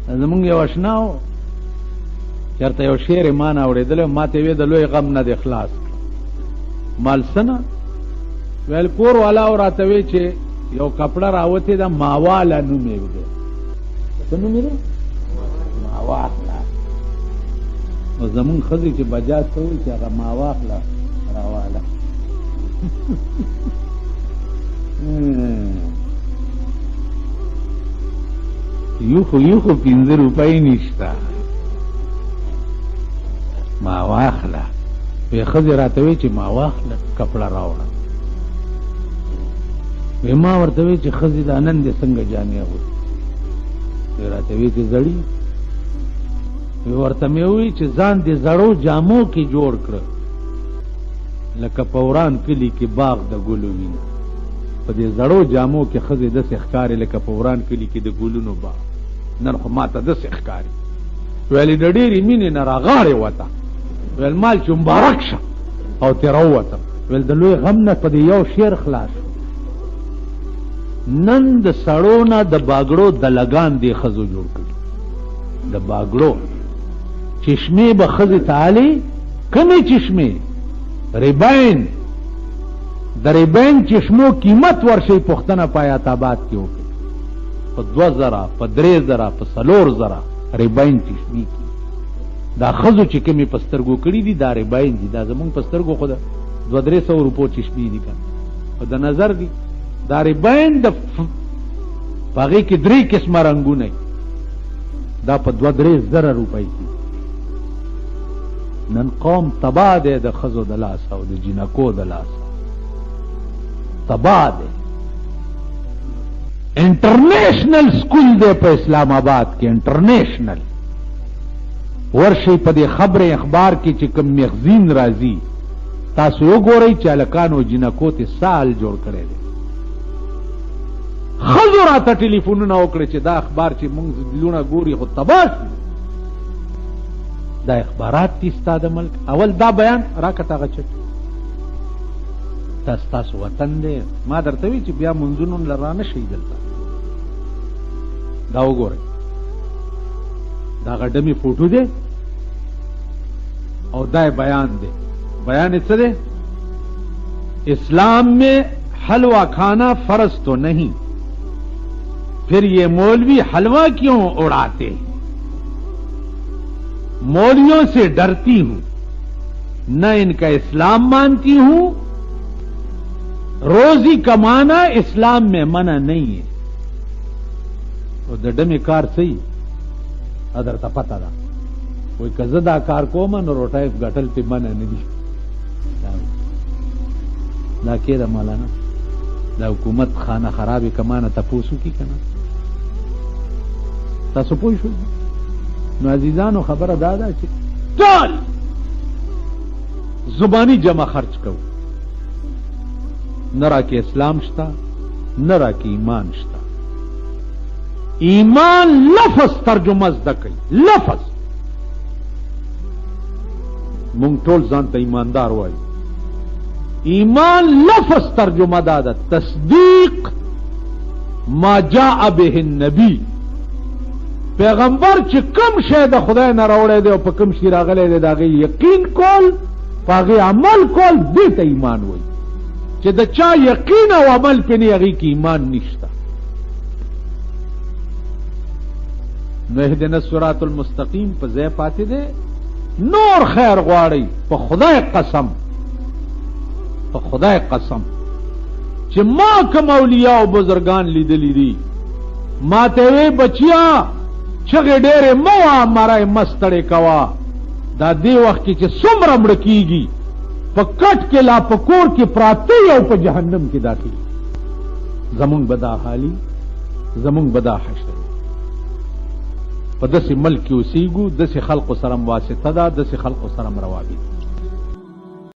زمونږ یو اشنا و چېرته یو شعر یې ما نه اورېدلی ما ته یې ویې د لوی غم نه دې خلاص کړه مال څه نه ویل کور والاو راته وی چې یو کپړه راوتې ده ماواله نوم یې دی څه نوم یې دی ماواخله نو زمونږ ښځې چې بجاج ته وایي چې هغه ماواخله راواله یو خو 15 روپۍ نشته ماواخله وی ښځې راته وی چې ماواخله کپړه راوړه وی ما ورته وی چې ښځې دا نن دې څنګه جامې اغوستې وی راته وی چې زړې وی ورته مې ووی چې ځان دې زړو جامو کې جوړ کړه لکه په وران کلي کې باغ د ګلو وینه په دې زړو جامو کې ښځې داسې ښکاري لکه په وران کلي کې د ګلونو باغ نن خو ما ته داسې ښکاري ویلې د ډېرې مینې نه راغاړې وته ویل مال چې مبارک شه او ترې راووتم ویل د لوی غم نه په دې یو شعر خلاص نن د سړو نه د باګړو د لګان دې ښځو جوړ کړي د باګړو چشمې به ښځې تعالی کمې چشمې ریبین د ریبین چشمو قیمت ورشي پښتنه په حیات آباد کې وکړي په 2000 په 3000 په 4000 ریبین چشمې کې دا ښځو چې کومې په سترګو کړي دي دا ریبین دي دا زمونږ په سترګو خو د 200-300 روپو چشمې دي که په د نظر دي دا ریبین د په هغې کې 3 قسمه رنګونه دا په 2-3 روپۍ کې نن قوم تباه دی د ښځو د لاسه او د جنکو د لاسه تباه دی انټرنیشنل سکول دی په اسلام آباد کې انټرنیشنل ورشي په دې خبر اخبار کې چې کوم مغزین راځي تاسو وګورئ چې هلکانو جنکو ته سال جوړ کړی دی ښځو راته ټلیفونونه وکړي چې دا اخبار چې موږ لونه ګوري خو تباه شو دا اخبارات دي ستا د ملک اول دا بیان راکټ هغه چټ دا ستاسو وطن دی ما درته وی چې بیا منځونو لره نه شي دلته دا وګورئ دا غډمې فوټو دی او دا بیان دی بیان څه دی اسلام میں حلوہ کھانا فرض تو نہیں پھر یہ مولوی حلوہ کیوں اڑاتے ہیں مولویوں سے ڈرتی ہوں نہ ان کا اسلام مانتی ہوں روزی کمانا اسلام میں منع نہیں ہے اور دڈمی کار صحیح ادر تا پتا دا کوئی کزدا کار کوما نو روټایف غټل په منع نه دي دا کېده مولانا دا حکومت خانه خرابې کمانه تپوسو کی کنه تاسو پوه شو نو عزیزانو خبره دا ده چې ټول زبانی جمع خرچ کو نه را کې اسلام شتا نه را کې ایمان شتا ایمان لفظ ترجمه زده کوي لفظ مونږ ټول ځان ته ایماندار وایو ایمان لفظ ترجمه دا ده تصدیق ما جاء به النبی پیغمبر چې کوم شی د خدای نه راوړی دی او په کوم شي راغلی دی د هغې یقین کول په هغې عمل کول دې ته ایمان وایي چې د چا یقین او عمل پې نه هغې کې ایمان نشته نو اهدنا الصراط المستقیم په ځای پاتې دی نور خیر غواړئ په خدای قسم په خدای قسم چې ما کوم اولیاء او بزرگان لیدلی دي ما ته وی بچیا چغې ډېرې مه وه مرای مستړې کوه دا دې وخت کې چې څومره مړه کېږي په کټ کې لا په کور کې پراته او په جهنم کې داخلي زمونږ به دا حالي زمونږ به دا حشر په داسې ملک کې اوسېږو داسې خلقو سره واسطه ده داسې خلقو سره روابط